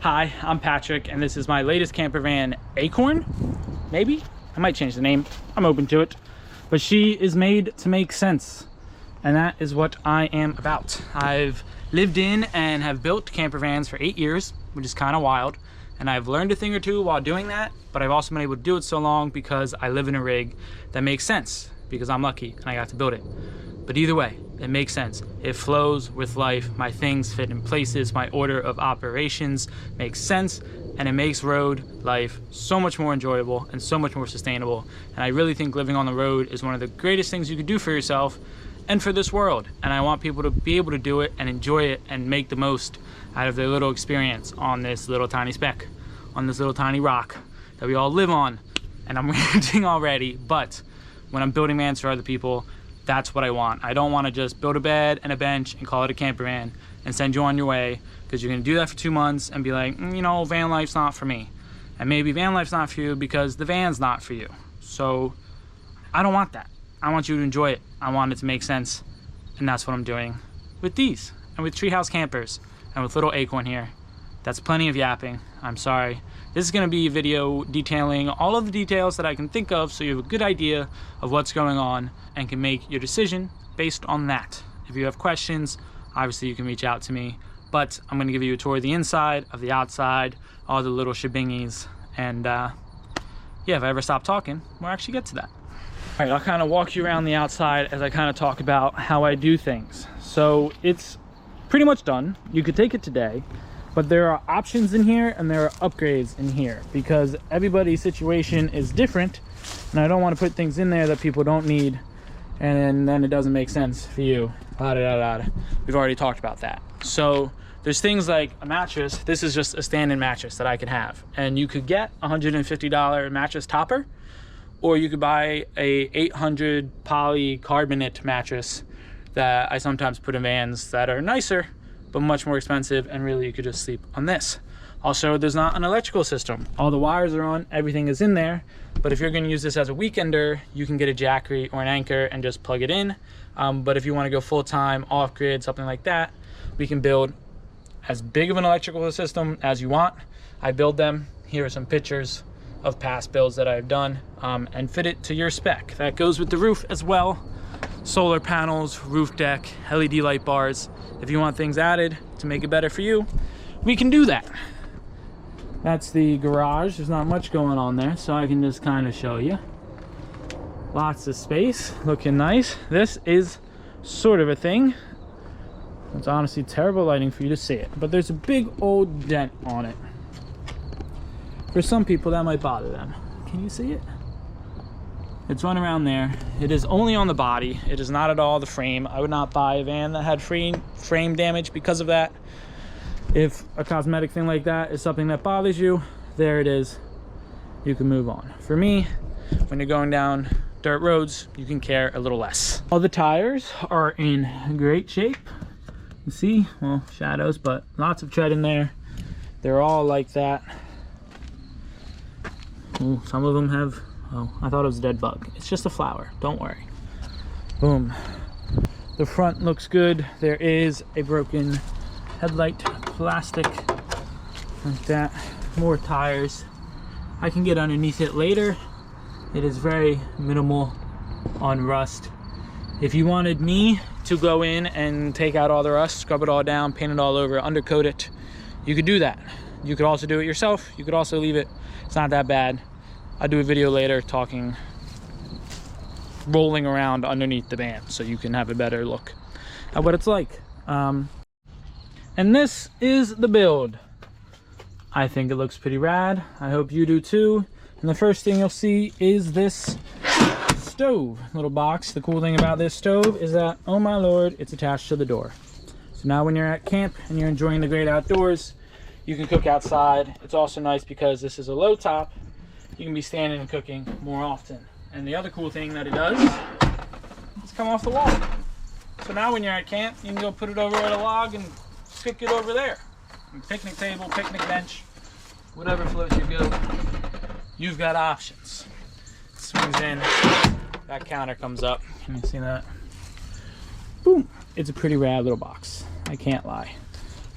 Hi, I'm Patrick, and this is my latest camper van, Acorn. Maybe? I might change the name. I'm open to it. But she is made to make sense, and that is what I am about. I've lived in and have built camper vans for 8 years, which is kind of wild. And I've learned a thing or two while doing that, but I've also been able to do it so long because I live in a rig that makes sense, because I'm lucky and I got to build it. But either way, it makes sense. It flows with life. My things fit in places. My order of operations makes sense, and it makes road life so much more enjoyable and so much more sustainable. And I really think living on the road is one of the greatest things you could do for yourself and for this world. And I want people to be able to do it and enjoy it and make the most out of their little experience on this little tiny speck, on this little tiny rock that we all live on. And I'm ranting already, but when I'm building vans for other people, that's what I want. I don't want to just build a bed and a bench and call it a camper van and send you on your way, because you're going to do that for 2 months and be like, you know, van life's not for me. And maybe van life's not for you because the van's not for you. So I don't want that. I want you to enjoy it. I want it to make sense. And that's what I'm doing with these and with Treehouse Campers and with little Acorn here. That's plenty of yapping. I'm sorry. This is going to be a video detailing all of the details that I can think of, so you have a good idea of what's going on and can make your decision based on that. If you have questions, obviously you can reach out to me, but I'm going to give you a tour of the inside, of the outside, all the little shebingies, and yeah, if I ever stop talking, we'll actually get to that. All right, I'll kind of walk you around the outside as I kind of talk about how I do things. So it's pretty much done. You could take it today, but there are options in here and there are upgrades in here because everybody's situation is different, and I don't want to put things in there that people don't need and then it doesn't make sense for you. We've already talked about that. So there's things like a mattress. This is just a standard mattress that I could have, and you could get a $150 mattress topper, or you could buy a 800 polycarbonate mattress that I sometimes put in vans that are nicer but much more expensive, and really you could just sleep on this. Also, there's not an electrical system. All the wires are on, everything is in there, but if you're going to use this as a weekender, you can get a Jackery or an Anchor and just plug it in. But if you want to go full-time, off-grid, something like that, we can build as big of an electrical system as you want. I build them. Here are some pictures of past builds that I've done, and fit it to your spec. That goes with the roof as well. Solar panels, roof deck, LED light bars. If you want things added to make it better for you, we can do that. That's the garage. There's not much going on there, so I can just kind of show you. Lots of space, looking nice. This is sort of a thing. It's honestly terrible lighting for you to see it, but there's a big old dent on it. For some people that might bother them. Can you see it? It's run around there. It is only on the body. It is not at all the frame. I would not buy a van that had frame damage because of that. If a cosmetic thing like that is something that bothers you, there it is. You can move on. For me, when you're going down dirt roads, you can care a little less. All the tires are in great shape. You see, well, shadows, but lots of tread in there. They're all like that. Ooh, some of them have, oh, I thought it was a dead bug. It's just a flower, don't worry. Boom. The front looks good. There is a broken headlight plastic like that. More tires. I can get underneath it later. It is very minimal on rust. If you wanted me to go in and take out all the rust, scrub it all down, paint it all over, undercoat it, you could do that. You could also do it yourself. You could also leave it. It's not that bad. I'll do a video later talking, rolling around underneath the van so you can have a better look at what it's like. And this is the build. I think it looks pretty rad. I hope you do too. And the first thing you'll see is this stove, little box. The cool thing about this stove is that, oh my lord, it's attached to the door. So now when you're at camp and you're enjoying the great outdoors, you can cook outside. It's also nice because this is a low top. You can be standing and cooking more often. And the other cool thing that it does is come off the wall. So now when you're at camp, you can go put it over at a log and stick it over there. Picnic table, picnic bench, whatever floats your boat. You've got options. It swings in, that counter comes up. Can you see that? Boom. It's a pretty rad little box. I can't lie.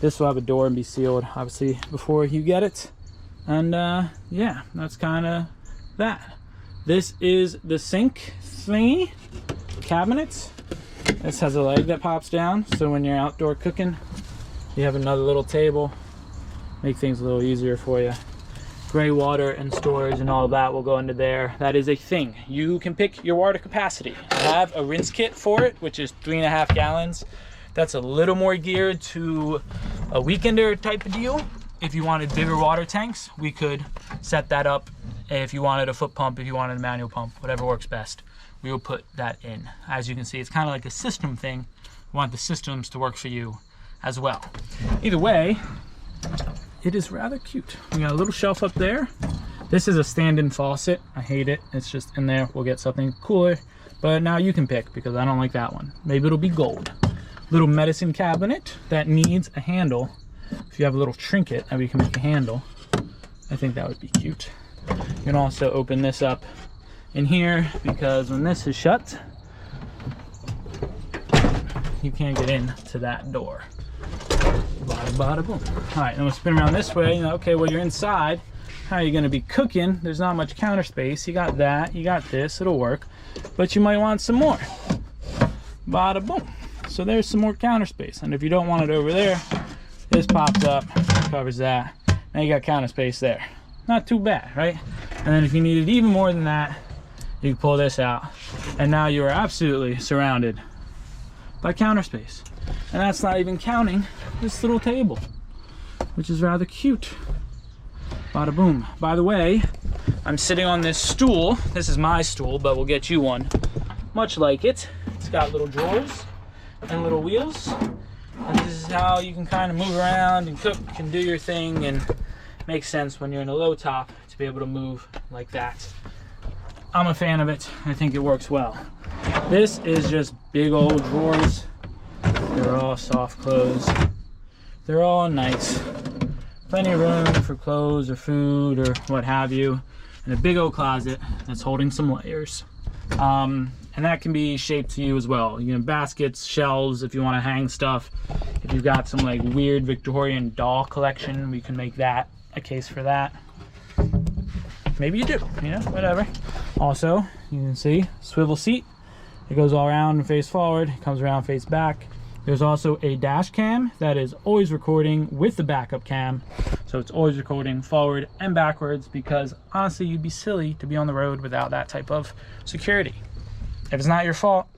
This will have a door and be sealed, obviously, before you get it. And yeah, that's kind of that. This is the sink thingy cabinet. This has a leg that pops down, so when you're outdoor cooking, you have another little table. Make things a little easier for you. Gray water and storage and all of that will go into there. That is a thing. You can pick your water capacity. I have a rinse kit for it, which is 3.5 gallons. That's a little more geared to a weekender type of deal. If you wanted bigger water tanks, we could set that up. If you wanted a foot pump, if you wanted a manual pump, whatever works best, we will put that in. As you can see, it's kind of like a system thing. We want the systems to work for you as well. Either way, it is rather cute. We got a little shelf up there. This is a stand-in faucet. I hate it. It's just in there. We'll get something cooler. But now you can pick, because I don't like that one. Maybe it'll be gold. Little medicine cabinet that needs a handle. If you have a little trinket that we can make a handle, I think that would be cute. You can also open this up in here, because when this is shut, you can't get into that door. Bada bada boom. All right, then we'll spin around this way. Okay, well, you're inside. How are you going to be cooking? There's not much counter space. You got that, you got this, it'll work. But you might want some more. Bada boom. So there's some more counter space. And if you don't want it over there, this pops up, covers that. Now you got counter space there. Not too bad, right? And then if you needed even more than that, you can pull this out. And now you are absolutely surrounded by counter space. And that's not even counting this little table, which is rather cute. Bada boom. By the way, I'm sitting on this stool. This is my stool, but we'll get you one much like it. It's got little drawers and little wheels. And this is how you can kind of move around and cook and do your thing, and makes sense when you're in a low top to be able to move like that. I'm a fan of it. I think it works well. This is just big old drawers. They're all soft close. They're all nice. Plenty of room for clothes or food or what have you. And a big old closet that's holding some layers. And that can be shaped to you as well. You know, baskets, shelves, if you want to hang stuff. If you've got some like weird Victorian doll collection, we can make that a case for that. Maybe you do, you know, whatever. Also, you can see swivel seat. It goes all around and face forward. It comes around, face back. There's also a dash cam that is always recording with the backup cam. So it's always recording forward and backwards, because honestly, you'd be silly to be on the road without that type of security. If it's not your fault,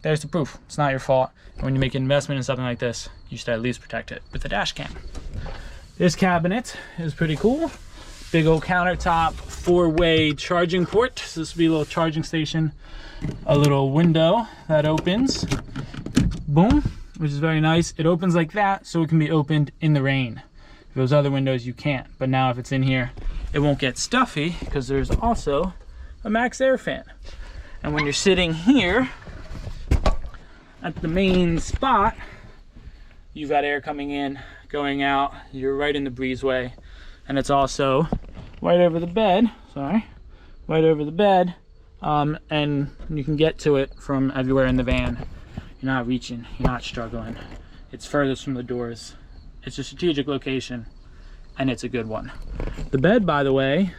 there's the proof. It's not your fault. And when you make an investment in something like this, you should at least protect it with the dash cam. This cabinet is pretty cool. Big old countertop, 4-way charging port. So this will be a little charging station. A little window that opens. Boom, which is very nice. It opens like that, so it can be opened in the rain. If those other windows, you can't. But now if it's in here, it won't get stuffy, because there's also a max air fan. And when you're sitting here at the main spot, you've got air coming in, going out. You're right in the breezeway. And it's also right over the bed, right over the bed. And you can get to it from everywhere in the van. You're not reaching, you're not struggling. It's furthest from the doors. It's a strategic location, and it's a good one. The bed, by the way,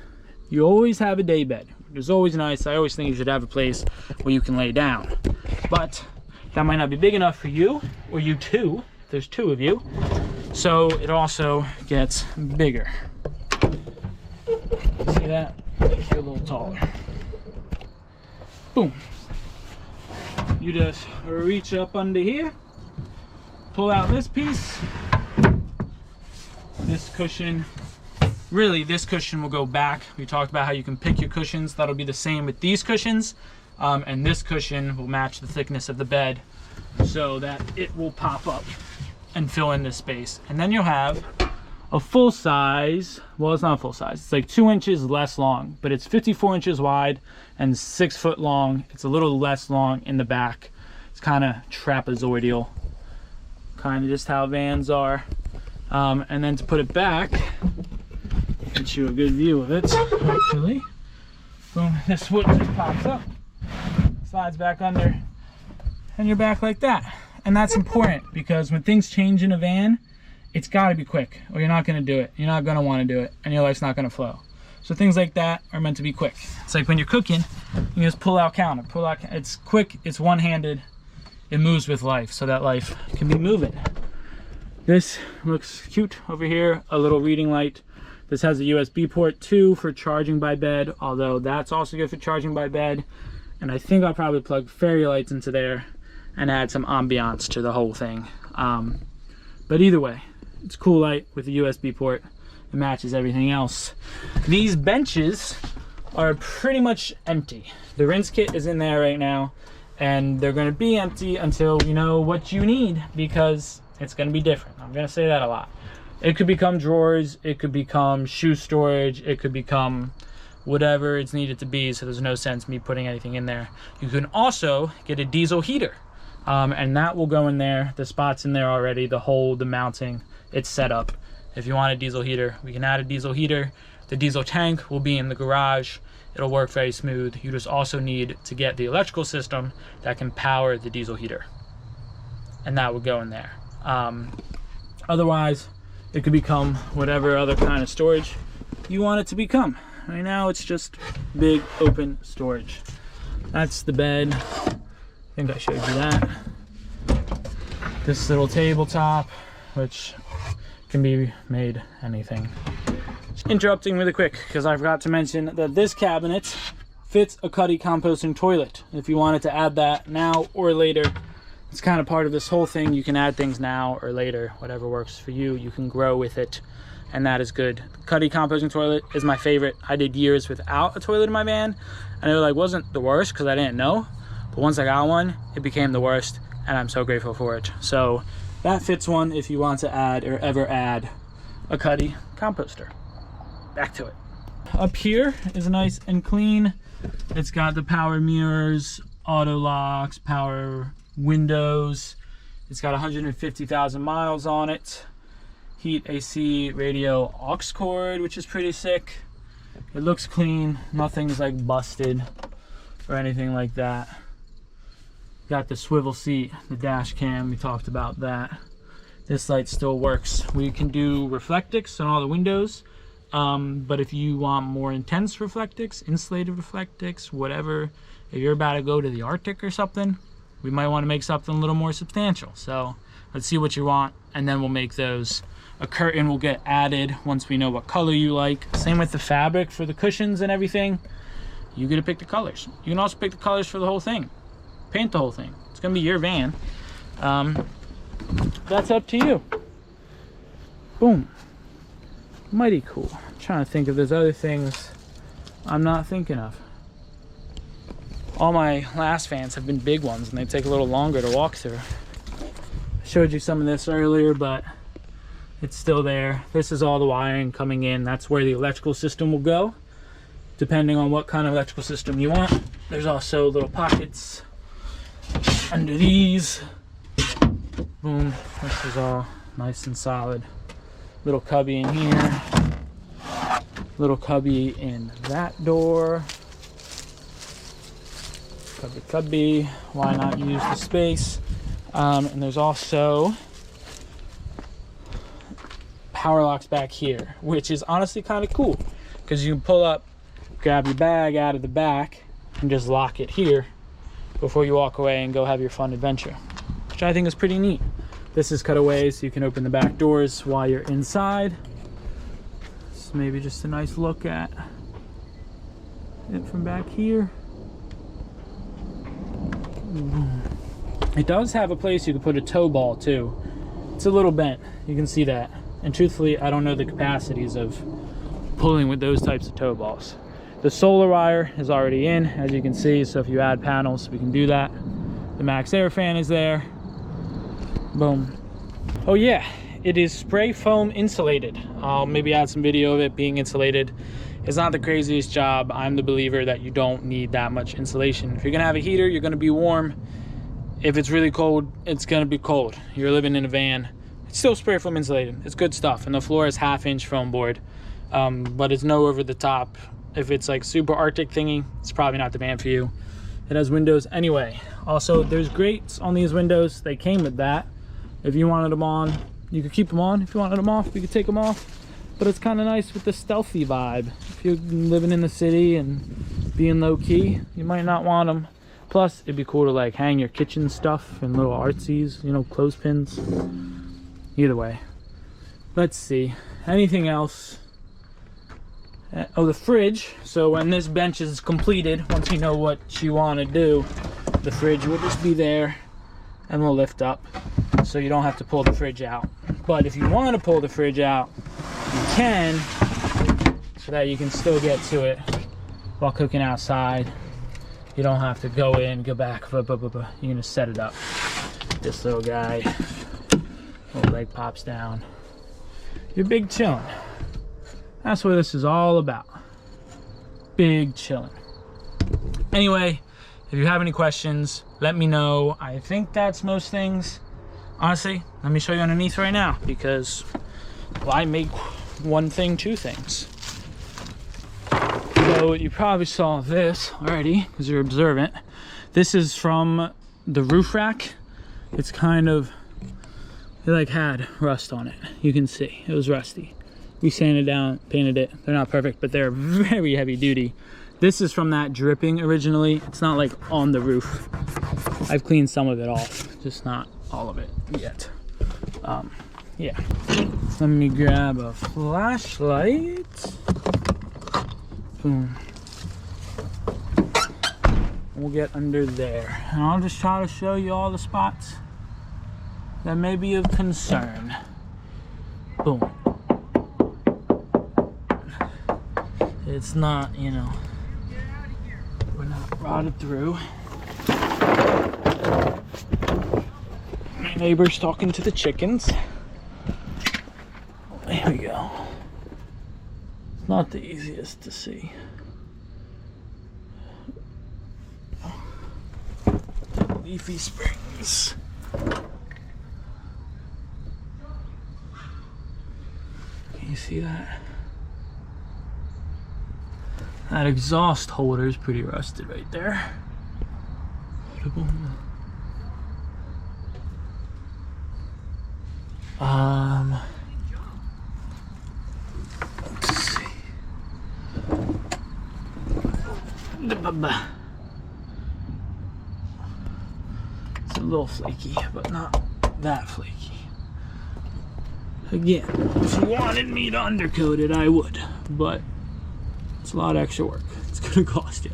you always have a day bed. It's always nice. I always think you should have a place where you can lay down. But that might not be big enough for you, or you two, if there's two of you. So it also gets bigger. See that? Makes you a little taller. Boom. You just reach up under here, pull out this piece. This cushion, really this cushion will go back. We talked about how you can pick your cushions. That'll be the same with these cushions. And this cushion will match the thickness of the bed so that it will pop up and fill in this space. And then you'll have a full size, well, it's not full size, it's like 2 inches less long, but it's 54 inches wide and 6 foot long. It's a little less long in the back. It's kind of trapezoidal, kind of just how vans are. And then to put it back, get you a good view of it, actually. Boom, this wood just pops up, slides back under, and you're back like that. And that's important, because when things change in a van, it's got to be quick, or you're not going to do it. You're not going to want to do it, and your life's not going to flow. So things like that are meant to be quick. It's like when you're cooking, you just pull out counter, pull out. It's quick, it's one-handed, it moves with life, so that life can be moving. This looks cute over here, a little reading light. This has a USB port too for charging by bed, although that's also good for charging by bed. And I think I'll probably plug fairy lights into there and add some ambiance to the whole thing. But either way, it's a cool light with a USB port. It matches everything else. These benches are pretty much empty. The rinse kit is in there right now, and they're going to be empty until you know what you need, because it's going to be different. I'm going to say that a lot. It could become drawers, it could become shoe storage, it could become whatever it's needed to be, so there's no sense me putting anything in there. You can also get a diesel heater, and that will go in there. The spot's in there already, the hole, the mounting, it's set up. If you want a diesel heater, we can add a diesel heater. The diesel tank will be in the garage. It'll work very smooth. You just also need to get the electrical system that can power the diesel heater, and that would go in there. Otherwise, it could become whatever other kind of storage you want it to become. Right now, it's just big open storage. That's the bed. I think I showed you that. This little tabletop, which can be made anything. Just interrupting really quick because I forgot to mention that this cabinet fits a Cuddy composting toilet. If you wanted to add that now or later, it's kind of part of this whole thing. You can add things now or later, whatever works for you. You can grow with it, and that is good. The Cuddy composting toilet is my favorite. I did years without a toilet in my van, and it like wasn't the worst because I didn't know. But once I got one, it became the worst, and I'm so grateful for it. So that fits one if you want to add or ever add a Cuddy composter. Back to it. Up here is nice and clean. It's got the power mirrors, auto locks, power windows. It's got 150,000 miles on it. Heat, AC, radio, aux cord, which is pretty sick. It looks clean. Nothing's like busted or anything like that. Got the swivel seat, the dash cam, we talked about that. This light still works. We can do reflectix on all the windows, but if you want more intense reflectix, insulated reflectix, whatever, if you're about to go to the Arctic or something, we might want to make something a little more substantial. So let's see what you want, and then we'll make those. A curtain will get added once we know what color you like. Same with the fabric for the cushions and everything. You get to pick the colors. You can also pick the colors for the whole thing. Paint the whole thing. It's gonna be your van. That's up to you. Boom. Mighty cool. I'm trying to think if there's other things I'm not thinking of. All my last vans have been big ones, and they take a little longer to walk through. I showed you some of this earlier, but it's still there. This is all the wiring coming in. That's where the electrical system will go, depending on what kind of electrical system you want. There's also little pockets under these. Boom. This is all nice and solid. Little cubby in here. Little cubby in that door. Cubby. Why not use the space? And there's also power locks back here, which is honestly kind of cool because you can pull up, grab your bag out of the back, and just lock it here before you walk away and go have your fun adventure, which I think is pretty neat. This is cutaways, so you can open the back doors while you're inside. This is maybe just a nice look at it from back here. It does have a place you can put a tow ball too. It's a little bent, you can see that. And truthfully, I don't know the capacities of pulling with those types of tow balls. The solar wire is already in, as you can see, so if you add panels, we can do that. The max air fan is there. Boom. Oh yeah, it is spray foam insulated. I'll maybe add some video of it being insulated. It's not the craziest job. I'm the believer that you don't need that much insulation. If you're gonna have a heater, you're gonna be warm. If it's really cold, it's gonna be cold. You're living in a van. It's still spray foam insulated. It's good stuff. And the floor is 1/2-inch foam board, but it's no over the top. If it's like super Arctic thingy, it's probably not the van for you. It has windows anyway. Also, there's grates on these windows. They came with that. If you wanted them on, You could keep them on. If you wanted them off, you could take them off. But it's kind of nice with the stealthy vibe. If you're living in the city and being low key, you might not want them. Plus, it'd be cool to like hang your kitchen stuff and little artsies, you know, clothespins. Either way. Let's see. Anything else? Oh, the fridge. So when this bench is completed, once you know what you want to do, the fridge will just be there and will lift up. So you don't have to pull the fridge out. But if you want to pull the fridge out, you can, so that you can still get to it while cooking outside. You don't have to go in, go back, you're gonna set it up. This little guy, little leg pops down. You're big chilling. That's what this is all about. Big chilling. Anyway, if you have any questions, let me know. I think that's most things. Honestly, let me show you underneath right now, because why make one thing two things? So you probably saw this already because you're observant. This is from the roof rack. It's kind of, it like had rust on it. You can see it was rusty. We sanded down, painted it. They're not perfect, but they're very heavy duty. This is from that dripping originally. It's not like on the roof. I've cleaned some of it off, just not all of it yet. Yeah. Let me grab a flashlight. Boom. We'll get under there. And I'll just try to show you all the spots that may be of concern. Boom. It's not, you know, we're not rotted through. My neighbor's talking to the chickens. There we go. It's not the easiest to see. Leafy Springs. Can you see that? That exhaust holder is pretty rusted right there. Let's see. It's a little flaky, but not that flaky. Again, if you wanted me to undercoat it, I would, but it's a lot of extra work. It's gonna cost you.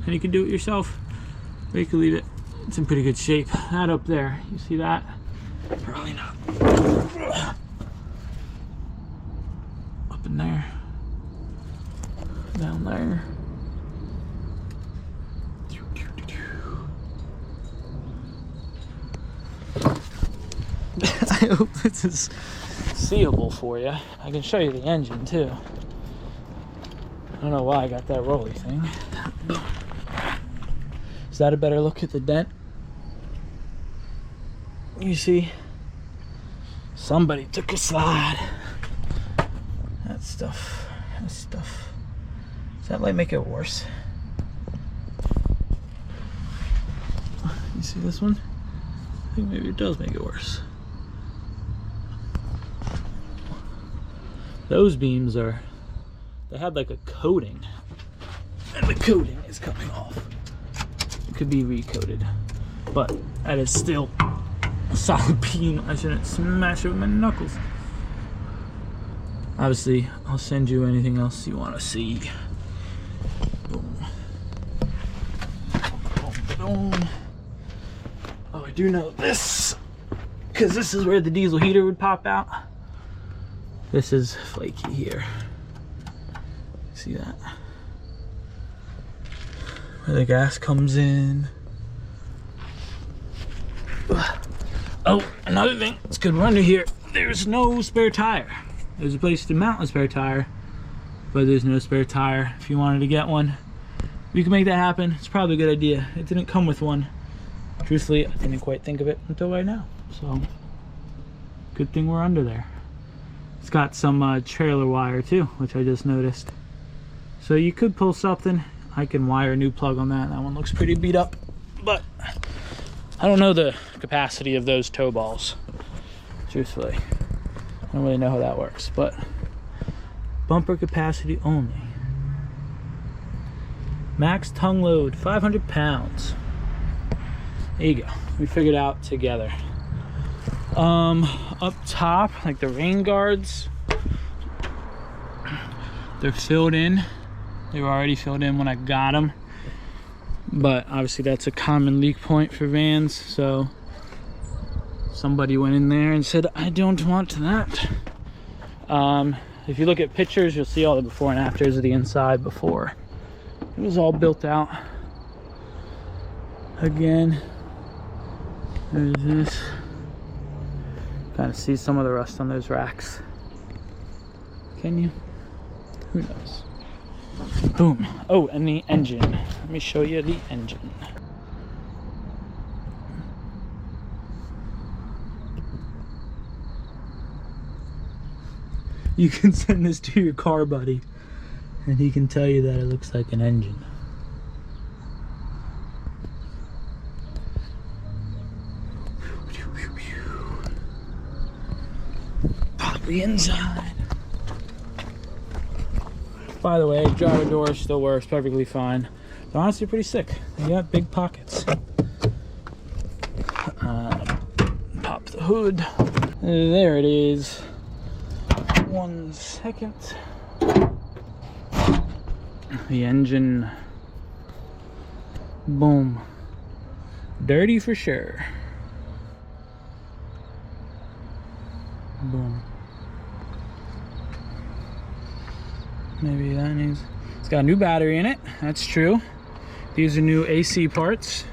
And you can do it yourself, or you can leave it. It's in pretty good shape. That up there, you see that? Probably not. Up in there. Down there. I hope this is seeable for you. I can show you the engine too. I don't know why I got that rolly thing. Is that a better look at the dent? You see, somebody took a slide. That stuff. Does that light make it worse? You see this one? I think maybe it does make it worse. Those beams are, they had like a coating, and the coating is coming off. It could be recoated, but that is still a solid beam. I shouldn't smash it with my knuckles. Obviously, I'll send you anything else you want to see. Boom. Boom, boom. Oh, I do know this, because this is where the diesel heater would pop out. This is flaky here. See that? Where the gas comes in. Oh, another thing, it's good we're under here. There's no spare tire. There's a place to mount a spare tire, but there's no spare tire. If you wanted to get one, we can make that happen. It's probably a good idea. It didn't come with one. Truthfully, I didn't quite think of it until right now. So, good thing we're under there. It's got some trailer wire too, which I just noticed. So you could pull something. I can wire a new plug on that. That one looks pretty beat up, but I don't know the capacity of those tow balls, truthfully. I don't really know how that works, but bumper capacity only. Max tongue load, 500 pounds. There you go. We figured it out together. Up top, like the rain guards, they're filled in. They were already filled in when I got them, but obviously that's a common leak point for vans, so somebody went in there and said, I don't want that. If you look at pictures, you'll see all the before and afters of the inside before it was all built out. Again, there's this. Kind of see some of the rust on those racks. Can you? Who knows? Boom. Oh, and the engine. Let me show you the engine. You can send this to your car buddy and he can tell you that it looks like an engine. Pop the inside. By the way, driver door still works perfectly fine. They're honestly pretty sick. They got big pockets. Pop the hood. There it is. 1 second. The engine. Boom. Dirty for sure. Boom. Maybe that needs... It's got a new battery in it. That's true. These are new AC parts.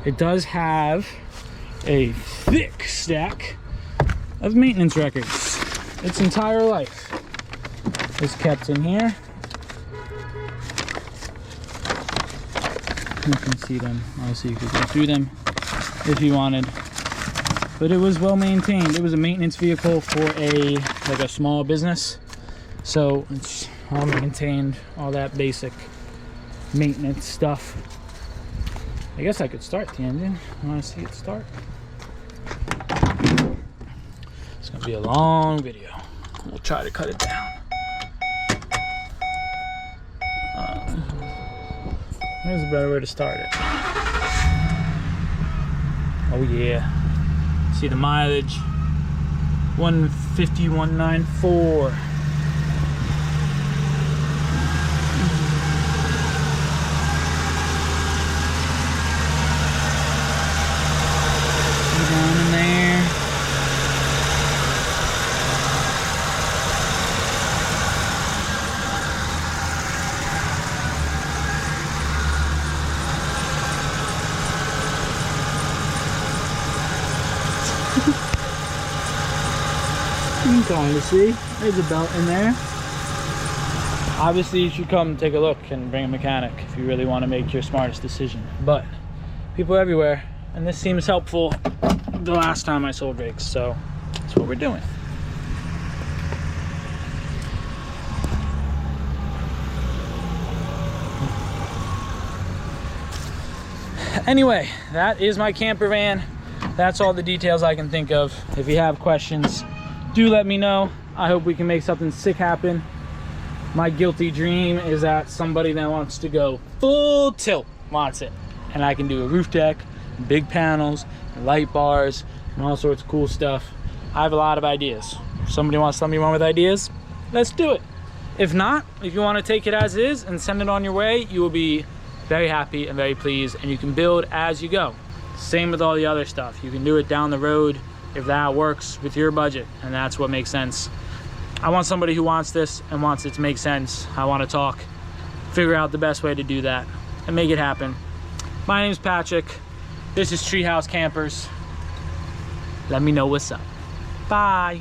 It does have a thick stack of maintenance records. Its entire life is kept in here. You can see them. Obviously, you could go through them if you wanted. But it was well maintained. It was a maintenance vehicle for a small business, so it's all maintained, all that basic maintenance stuff. I guess I could start the engine. I want to see it start. It's gonna be a long video. We'll try to cut it down. There's a better way to start it. Oh yeah. See the mileage, 150,194. Down in there. You can kind of see there's a belt in there. Obviously you should come take a look and bring a mechanic if you really want to make your smartest decision, but people are everywhere and this seems helpful the last time I sold rigs, so that's what we're doing. Anyway, that is my camper van. That's all the details I can think of. If you have questions, do let me know. I hope we can make something sick happen. My guilty dream is that somebody that wants to go full tilt wants it, and I can do a roof deck, big panels, light bars, and all sorts of cool stuff. I have a lot of ideas. If somebody wants to let me run with ideas, let's do it. If not, if you want to take it as is and send it on your way, you will be very happy and very pleased, and you can build as you go. Same with all the other stuff. You can do it down the road if that works with your budget, and that's what makes sense. I want somebody who wants this and wants it to make sense. I want to talk, figure out the best way to do that, and make it happen. My name's Patrick. This is Treehouse Campers. Let me know what's up. Bye.